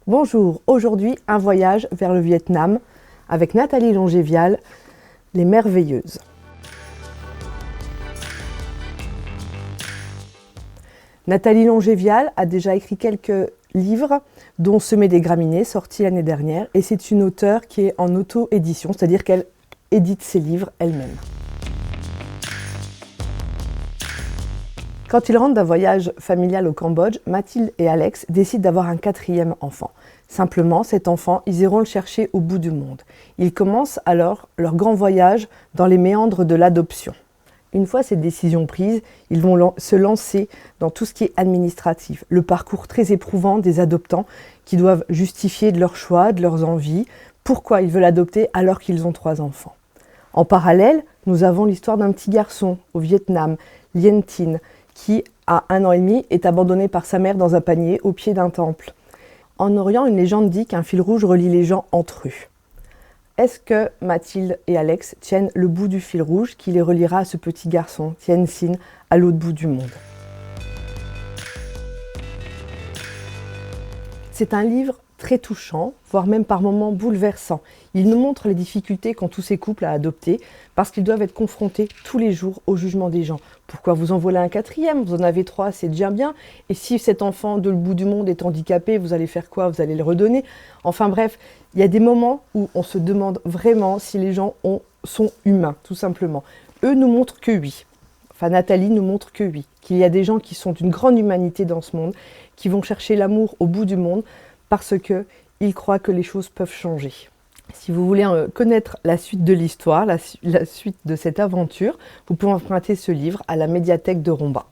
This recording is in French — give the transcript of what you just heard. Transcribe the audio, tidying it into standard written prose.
Bonjour, aujourd'hui un voyage vers le Vietnam avec Nathalie Longévial, Les Merveilleuses. Nathalie Longévial a déjà écrit quelques livres, dont Semer des graminées, sorti l'année dernière, et c'est une auteure qui est en auto-édition, c'est-à-dire qu'elle édite ses livres elle-même. Quand ils rentrent d'un voyage familial au Cambodge, Mathilde et Alex décident d'avoir un quatrième enfant. Simplement, cet enfant, ils iront le chercher au bout du monde. Ils commencent alors leur grand voyage dans les méandres de l'adoption. Une fois cette décision prise, ils vont se lancer dans tout ce qui est administratif, le parcours très éprouvant des adoptants qui doivent justifier de leur choix, de leurs envies, pourquoi ils veulent adopter alors qu'ils ont 3 enfants. En parallèle, nous avons l'histoire d'un petit garçon au Vietnam, Lien Tin, qui, à 1 an et demi, est abandonné par sa mère dans un panier au pied d'un temple. En Orient, une légende dit qu'un fil rouge relie les gens entre eux. Est-ce que Mathilde et Alex tiennent le bout du fil rouge qui les reliera à ce petit garçon, Tien Sinh, à l'autre bout du monde? C'est un livre très touchant, voire même par moments bouleversant. Il nous montre les difficultés qu'ont tous ces couples à adopter parce qu'ils doivent être confrontés tous les jours au jugement des gens. Pourquoi vous en voilà un quatrième? Vous en avez 3, c'est déjà bien. Et si cet enfant de l'autre bout du monde est handicapé, vous allez faire quoi? Vous allez le redonner? Enfin bref, il y a des moments où on se demande vraiment si les gens sont humains, tout simplement. Eux nous montrent que oui. Enfin, Nathalie nous montre que oui, qu'il y a des gens qui sont d'une grande humanité dans ce monde, qui vont chercher l'amour au bout du monde parce qu'ils croient que les choses peuvent changer. Si vous voulez connaître la suite de l'histoire, la suite de cette aventure, vous pouvez emprunter ce livre à la médiathèque de Romba.